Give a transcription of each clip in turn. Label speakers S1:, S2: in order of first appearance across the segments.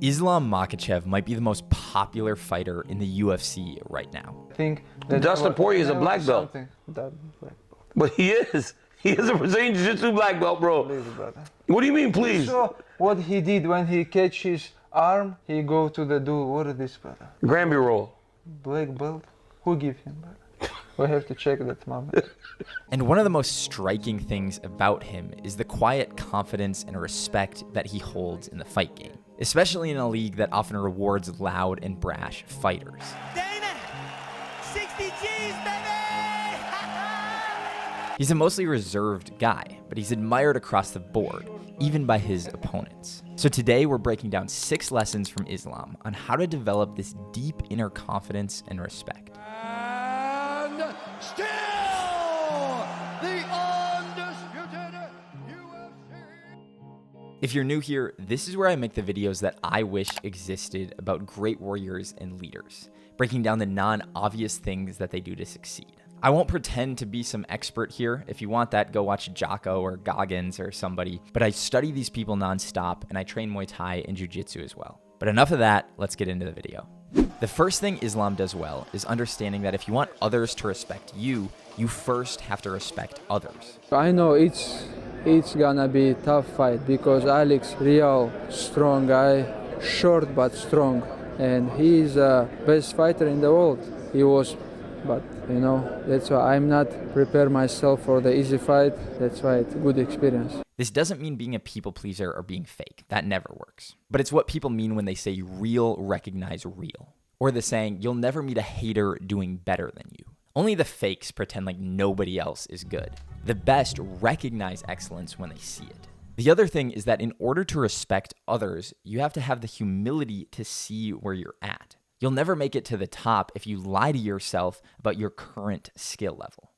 S1: Islam Makhachev might be the most popular fighter in the UFC right now.
S2: I think that
S3: Dustin Poirier is a black belt. But he is. He is a Brazilian Jiu-Jitsu black belt, bro.
S2: Please, brother.
S3: What do you mean, please?
S2: So what he did when he catch his arm, he go to the what is this, brother?
S3: Granby roll.
S2: Black belt? Who give him, brother? We have to check that moment.
S1: And one of the most striking things about him is the quiet confidence and respect that he holds in the fight game, especially in a league that often rewards loud and brash fighters.
S4: Dana, 60 G's, baby!
S1: He's a mostly reserved guy, but he's admired across the board, even by his opponents. So today we're breaking down 6 lessons from Islam on how to develop this deep inner confidence and respect.
S4: And still the undisputed UFC.
S1: If you're new here, this is where I make the videos that I wish existed about great warriors and leaders, breaking down the non-obvious things that they do to succeed. I won't pretend to be some expert here. If you want that, go watch Jocko or Goggins or somebody. But I study these people nonstop, and I train Muay Thai and Jiu-Jitsu as well. But enough of that, let's get into the video. The first thing Islam does well is understanding that if you want others to respect you, you first have to respect others.
S5: I know it's gonna be a tough fight because Alex real strong guy, short but strong, and he's the best fighter in the world. He was, but you know, that's why I'm not prepare myself for the easy fight. That's why it's a good experience.
S1: This doesn't mean being a people pleaser or being fake. That never works. But it's what people mean when they say real recognize real. Or the saying, you'll never meet a hater doing better than you. Only the fakes pretend like nobody else is good. The best recognize excellence when they see it. The other thing is that in order to respect others, you have to have the humility to see where you're at. You'll never make it to the top if you lie to yourself about your current skill level.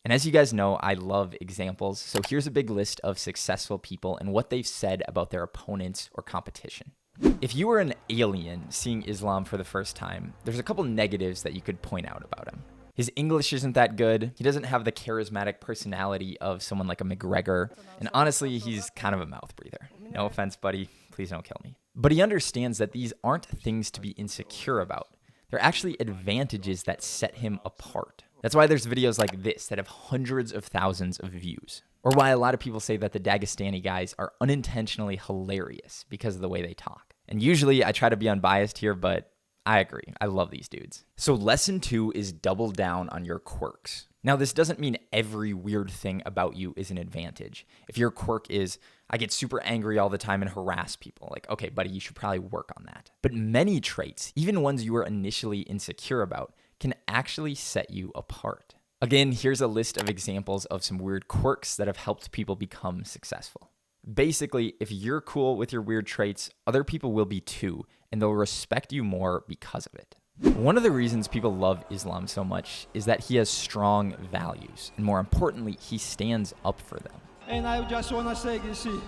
S1: And as you guys know, I love examples, so here's a big list of successful people and what they've said about their opponents or competition. If you were an alien seeing Islam for the first time, there's a couple negatives that you could point out about him. His English isn't that good, he doesn't have the charismatic personality of someone like a McGregor, and honestly, he's kind of a mouth breather. No offense, buddy, please don't kill me. But he understands that these aren't things to be insecure about. They're actually advantages that set him apart. That's why there's videos like this that have hundreds of thousands of views. Or why a lot of people say that the Dagestani guys are unintentionally hilarious because of the way they talk. And usually I try to be unbiased here, but I agree. I love these dudes. So lesson 2 is double down on your quirks. Now, this doesn't mean every weird thing about you is an advantage. If your quirk is, I get super angry all the time and harass people, like, okay, buddy, you should probably work on that. But many traits, even ones you were initially insecure about, can actually set you apart. Again, here's a list of examples of some weird quirks that have helped people become successful. Basically, if you're cool with your weird traits, other people will be too, and they'll respect you more because of it. One of the reasons people love Islam so much is that he has strong values, and more importantly, he stands up for them.
S6: And I just want to say, you see,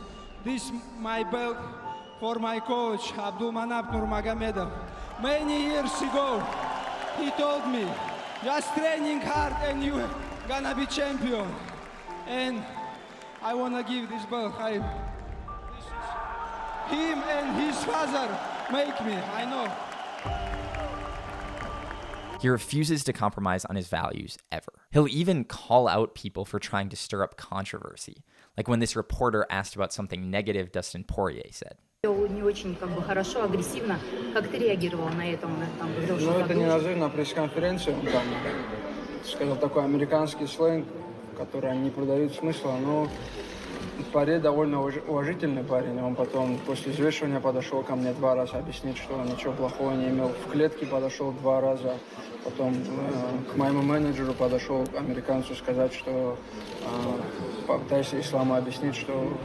S6: this my belt for my coach, Khabib Nurmagomedov. Many years ago, he told me, just training hard and you gonna be champion. And I want to give this belt. Him and his father make me, I know.
S1: He refuses to compromise on his values ever. He'll even call out people for trying to stir up controversy, like when this reporter asked about something negative Dustin Poirier said.
S7: Не очень хорошо, агрессивно. Как ты реагировал на это? Он там говорил, что
S5: Ну, это неожиданно на пресс-конференции, он там сказал такой американский сленг, который не придают смысла, но парень довольно уважительный парень. Он потом после взвешивания подошел ко мне 2 раза объяснить, что он ничего плохого не имел. В клетке подошел 2 раза. Потом к моему менеджеру подошел американцу сказать, что попытайся Исламу объяснить, что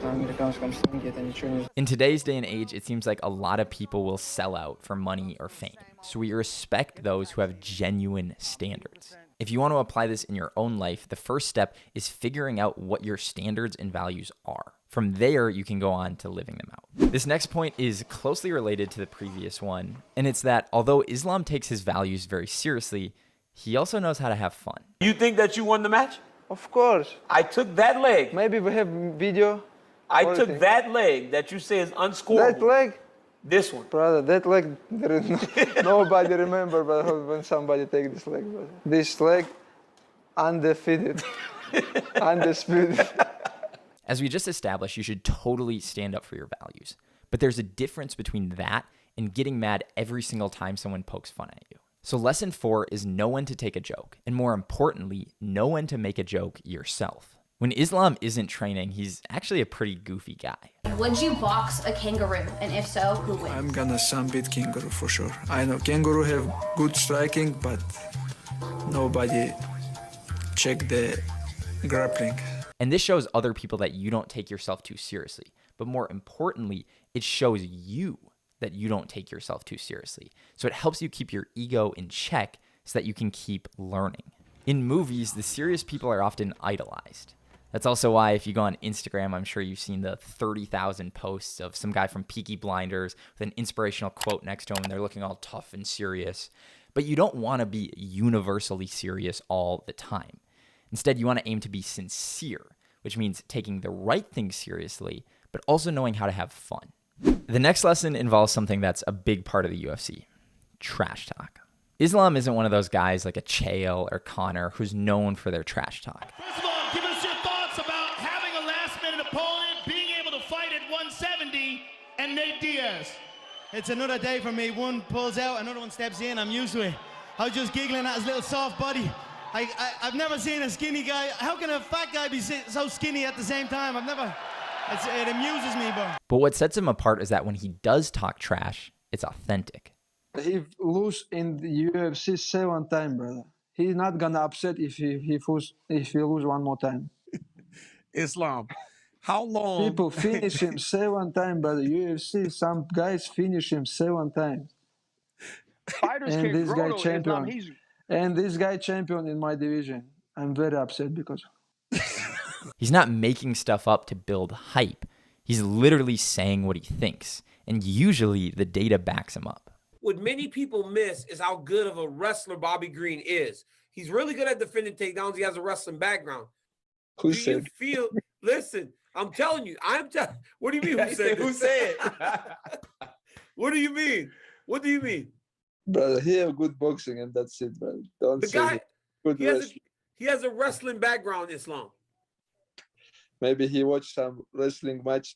S5: на американском сленге это ничего не...
S1: In today's day and age, it seems like a lot of people will sell out for money or fame. So we respect those who have genuine standards. If you want to apply this in your own life, the first step is figuring out what your standards and values are. From there, you can go on to living them out. This next point is closely related to the previous one, and it's that although Islam takes his values very seriously, he also knows how to have fun.
S3: You think that you won the match?
S2: Of course.
S3: I took that leg.
S2: Maybe we have video.
S3: I took that leg that you say is unscorable.
S2: That leg?
S3: This one.
S2: Brother, that leg, there is nobody remember but when somebody take this leg. Brother. This leg, undefeated, undisputed.
S1: As we just established, you should totally stand up for your values. But there's a difference between that and getting mad every single time someone pokes fun at you. So lesson 4 is know when to take a joke, and more importantly, know when to make a joke yourself. When Islam isn't training, he's actually a pretty goofy guy.
S8: Would you box a kangaroo? And if so, who wins?
S5: I'm gonna beat kangaroo for sure. I know kangaroo have good striking, but nobody check the grappling.
S1: And this shows other people that you don't take yourself too seriously. But more importantly, it shows you that you don't take yourself too seriously. So it helps you keep your ego in check so that you can keep learning. In movies, the serious people are often idolized. That's also why if you go on Instagram, I'm sure you've seen the 30,000 posts of some guy from Peaky Blinders with an inspirational quote next to him and they're looking all tough and serious. But you don't want to be universally serious all the time. Instead, you want to aim to be sincere, which means taking the right things seriously, but also knowing how to have fun. The next lesson involves something that's a big part of the UFC, trash talk. Islam isn't one of those guys like a Chael or Connor who's known for their trash talk.
S4: First of all, give us your thoughts about having a last-minute opponent, being able to fight at 170, and Nate Diaz.
S9: It's another day for me. One pulls out, another one steps in. I'm used to it. I was just giggling at his little soft body. I've never seen a skinny guy. How can a fat guy be so skinny at the same time? It amuses me,
S1: But what sets him apart is that when he does talk trash, it's authentic.
S2: He lose in the UFC 7 times, brother. He's not gonna upset if he lose one more time.
S3: Islam, how long?
S2: People finish him 7 times, brother. UFC, some guys finish him 7 times.
S10: Fighters
S2: And
S10: can't
S2: this
S10: grow
S2: guy
S10: though,
S2: champion.
S10: Islam.
S2: And this guy champion in my division. I'm very upset because.
S1: He's not making stuff up to build hype. He's literally saying what he thinks. And usually the data backs him up.
S3: What many people miss is how good of a wrestler Bobby Green is. He's really good at defending takedowns. He has a wrestling background.
S2: Who
S3: do
S2: said?
S3: You feel? Listen, I'm telling you. What do you mean? Who said? Who said? What do you mean? What do you mean?
S2: Brother, he have good boxing and that's it, brother. Don't
S3: The
S2: say
S3: guy,
S2: good wrestling.
S3: he has a wrestling background, Islam.
S2: Maybe he watched some wrestling match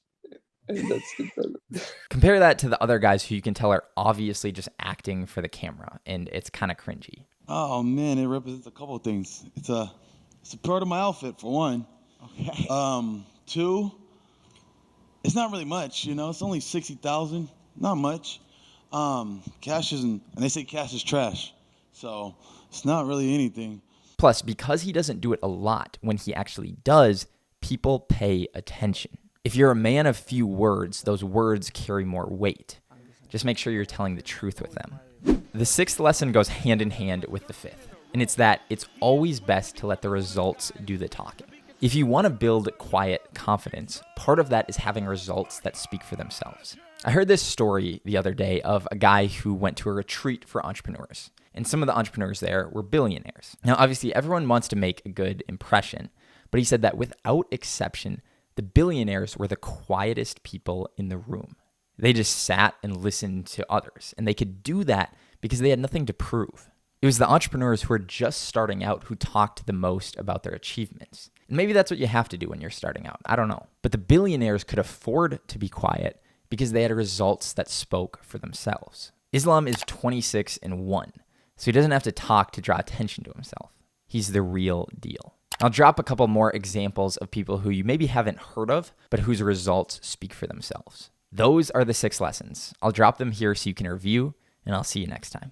S2: and that's it, brother.
S1: Compare that to the other guys who you can tell are obviously just acting for the camera, and it's kind of cringy.
S11: Oh man, it represents a couple of things. It's a part of my outfit for one. Okay. 2, it's not really much, you know. It's only 60,000, not much. Cash isn't, and they say cash is trash, so it's not really anything.
S1: Plus, because he doesn't do it a lot, when he actually does, people pay attention. If you're a man of few words, those words carry more weight. Just make sure you're telling the truth with them. The 6th lesson goes hand in hand with the 5th, and it's that it's always best to let the results do the talking. If you want to build quiet confidence, part of that is having results that speak for themselves. I heard this story the other day of a guy who went to a retreat for entrepreneurs, and some of the entrepreneurs there were billionaires. Now, obviously, everyone wants to make a good impression, but he said that without exception, the billionaires were the quietest people in the room. They just sat and listened to others, and they could do that because they had nothing to prove. It was the entrepreneurs who were just starting out who talked the most about their achievements. And maybe that's what you have to do when you're starting out. I don't know. But the billionaires could afford to be quiet because they had results that spoke for themselves. Islam is 26-1, so he doesn't have to talk to draw attention to himself. He's the real deal. I'll drop a couple more examples of people who you maybe haven't heard of, but whose results speak for themselves. Those are the 6 lessons. I'll drop them here so you can review, and I'll see you next time.